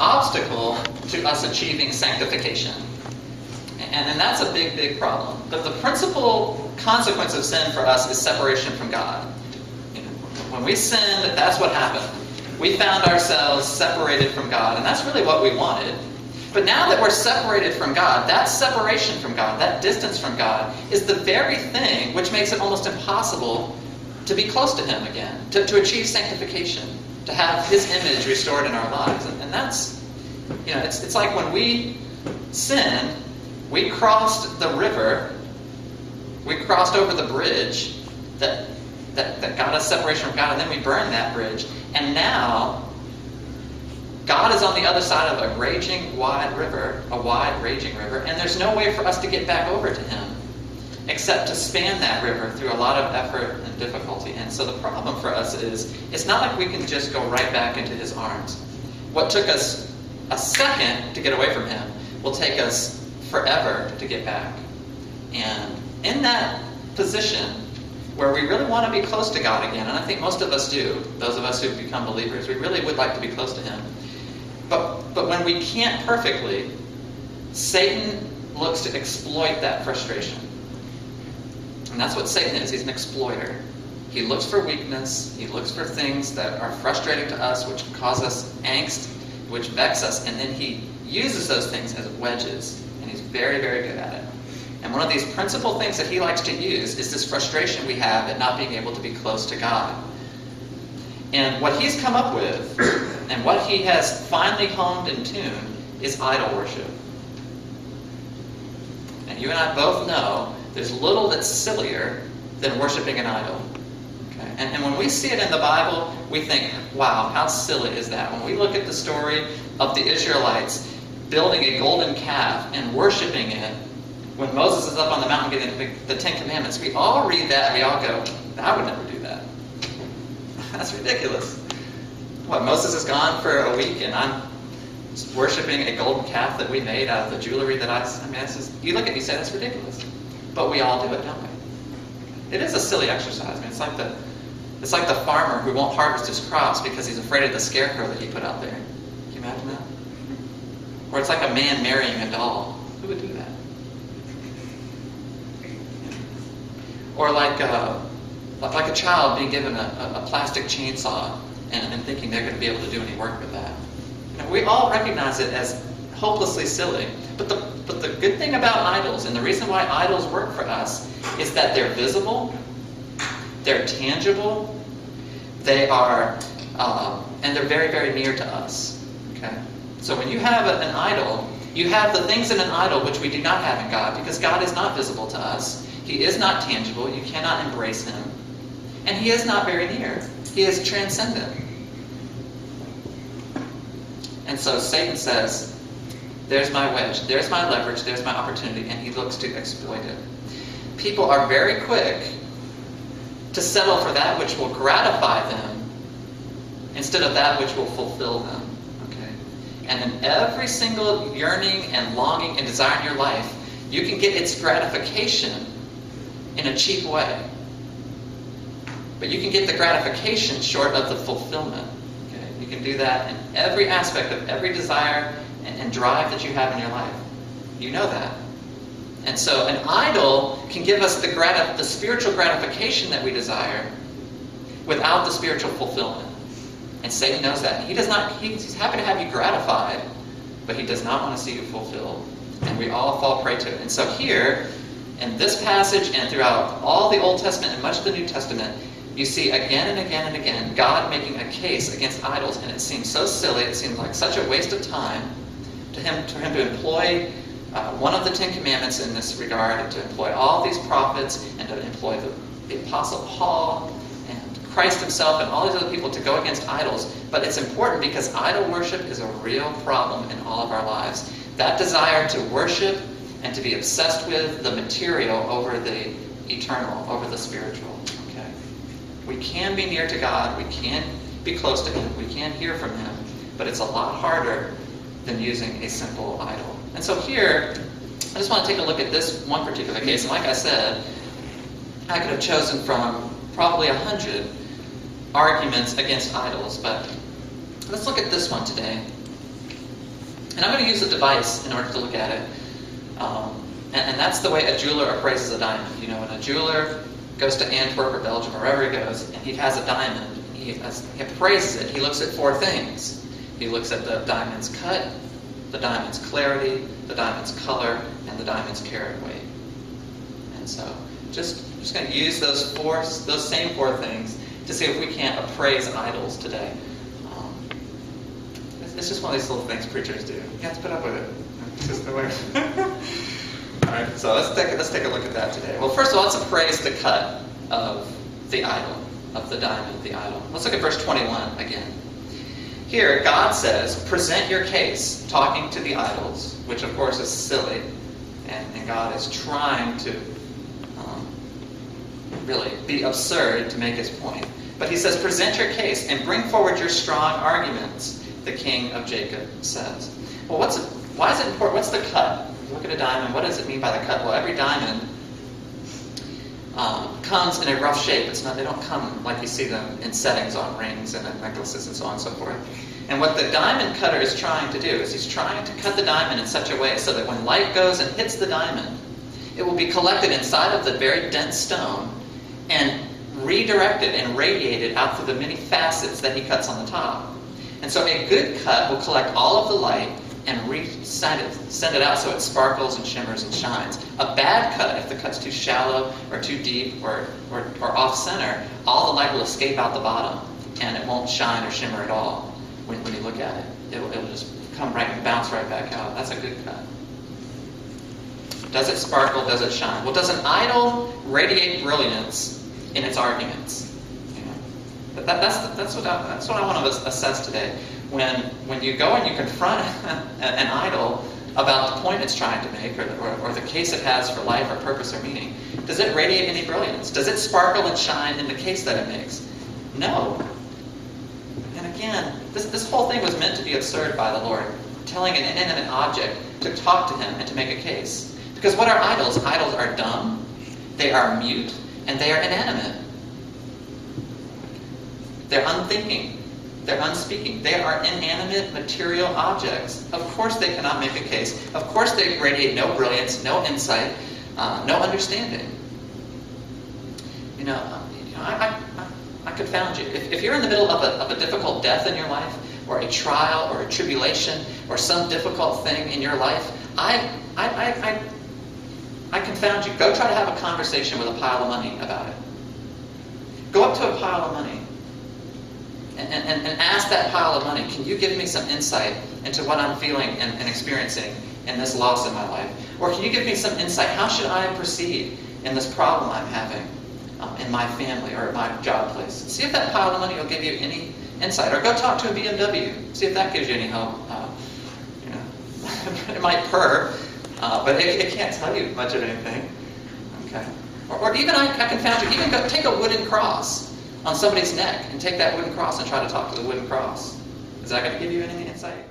obstacle to us achieving sanctification. And that's a big, big problem. But the principal consequence of sin for us is separation from God. When we sinned, that's what happened. We found ourselves separated from God, and that's really what we wanted. But now that we're separated from God, that separation from God, that distance from God, is the very thing which makes it almost impossible to be close to Him again, to achieve sanctification, to have His image restored in our lives. And that's, it's like when we sinned, we crossed the river, we crossed over the bridge that got us separation from God, and then we burned that bridge. And now, God is on the other side of a raging, wide river, a wide, raging river, and there's no way for us to get back over to Him except to span that river through a lot of effort and difficulty. And so the problem for us is, it's not like we can just go right back into His arms. What took us a second to get away from Him will take us forever to get back. And in that position, where we really want to be close to God again, and I think most of us do, those of us who've become believers, we really would like to be close to Him. But when we can't perfectly, Satan looks to exploit that frustration. And that's what Satan is. He's an exploiter. He looks for weakness. He looks for things that are frustrating to us, which cause us angst, which vex us, and then he uses those things as wedges. And he's very, very good at it. And one of these principal things that he likes to use is this frustration we have at not being able to be close to God. And what he's come up with, and what he has finally honed and tuned, is idol worship. And you and I both know there's little that's sillier than worshiping an idol. Okay? And when we see it in the Bible, we think, wow, how silly is that? When we look at the story of the Israelites building a golden calf and worshiping it, when Moses is up on the mountain getting the Ten Commandments, we all read that and we all go, I would never do that. That's ridiculous. What, Moses is gone for a week and I'm worshiping a golden calf that we made out of the jewelry that you look at it and you say, that's ridiculous. But we all do it, don't we? It is a silly exercise. I mean, it's like the farmer who won't harvest his crops because he's afraid of the scarecrow that he put out there. Can you imagine that? Or it's like a man marrying a doll. Who would do that? Or like a child being given a plastic chainsaw and thinking they're going to be able to do any work with that. We all recognize it as hopelessly silly. But the good thing about idols, and the reason why idols work for us, is that they're visible, they're tangible, they are, and they're very, very near to us. Okay? So when you have an idol, you have the things in an idol which we do not have in God, because God is not visible to us. He is not tangible. You cannot embrace Him. And He is not very near. He is transcendent. And so Satan says, there's my wedge, there's my leverage, there's my opportunity, and he looks to exploit it. People are very quick to settle for that which will gratify them instead of that which will fulfill them. Okay? And in every single yearning and longing and desire in your life, you can get its gratification in a cheap way. But you can get the gratification short of the fulfillment. Okay? You can do that in every aspect of every desire and drive that you have in your life. You know that. And so an idol can give us the spiritual gratification that we desire without the spiritual fulfillment. And Satan knows that. He's happy to have you gratified, but he does not want to see you fulfilled. And we all fall prey to it. And so here, in this passage and throughout all the Old Testament and much of the New Testament, you see again and again and again God making a case against idols. And it seems so silly, it seems like such a waste of time for him to employ one of the Ten Commandments in this regard, and to employ all these prophets, and to employ the Apostle Paul and Christ himself and all these other people to go against idols. But it's important because idol worship is a real problem in all of our lives. That desire to worship and to be obsessed with the material over the eternal, over the spiritual. Okay? We can be near to God, we can be close to Him, we can hear from Him, but it's a lot harder than using a simple idol. And so here, I just want to take a look at this one particular case. And like I said, I could have chosen from probably 100 arguments against idols, but let's look at this one today. And I'm going to use a device in order to look at it. And that's the way a jeweler appraises a diamond. You know, when a jeweler goes to Antwerp or Belgium or wherever he goes, and he has a diamond, he appraises it. He looks at four things. He looks at the diamond's cut, the diamond's clarity, the diamond's color, and the diamond's carat weight. And so, just going to use those same four things to see if we can't appraise idols today. It's just one of these little things preachers do. You have to put up with it. It's just the way. All right, so let's take a look at that today. Well, first of all, let's appraise the cut of the idol, of the diamond, the idol. Let's look at verse 21 again. Here, God says, present your case, talking to the idols, which of course is silly, and God is trying to really be absurd to make his point. But he says, present your case and bring forward your strong arguments, the king of Jacob says. Well, why is it important? What's the cut? Look at a diamond. What does it mean by the cut? Well, every diamond comes in a rough shape. They don't come like you see them in settings on rings and necklaces and so on and so forth. And what the diamond cutter is trying to do is he's trying to cut the diamond in such a way so that when light goes and hits the diamond, it will be collected inside of the very dense stone and redirected and radiated out through the many facets that he cuts on the top. And so a good cut will collect all of the light and send it out so it sparkles and shimmers and shines. A bad cut, if the cut's too shallow or too deep or off-center, all the light will escape out the bottom and it won't shine or shimmer at all when you look at it. It'll just come right and bounce right back out. That's a good cut. Does it sparkle? Does it shine? Well, does an idol radiate brilliance in its arguments? You know, that's what I want to assess today. When you go and you confront an idol about the point it's trying to make or the case it has for life or purpose or meaning, does it radiate any brilliance? Does it sparkle and shine in the case that it makes? No. And again, this whole thing was meant to be absurd by the Lord, telling an inanimate object to talk to him and to make a case. Because what are idols? Idols are dumb, they are mute, and they are inanimate. They're unthinking. They're unspeaking. They are inanimate material objects. Of course they cannot make a case. Of course they radiate no brilliance, no insight, no understanding. I confound you. If you're in the middle of a difficult death in your life, or a trial, or a tribulation, or some difficult thing in your life, I confound you. Go try to have a conversation with a pile of money about it. Go up to a pile of money and ask that pile of money, can you give me some insight into what I'm feeling and experiencing in this loss in my life? Or can you give me some insight? How should I proceed in this problem I'm having in my family or at my job place? See if that pile of money will give you any insight. Or go talk to a BMW. See if that gives you any help. It might purr, but it can't tell you much of anything. Okay. Or even I confound you. Even go take a wooden cross on somebody's neck and take that wooden cross and try to talk to the wooden cross. Is that going to give you any insight?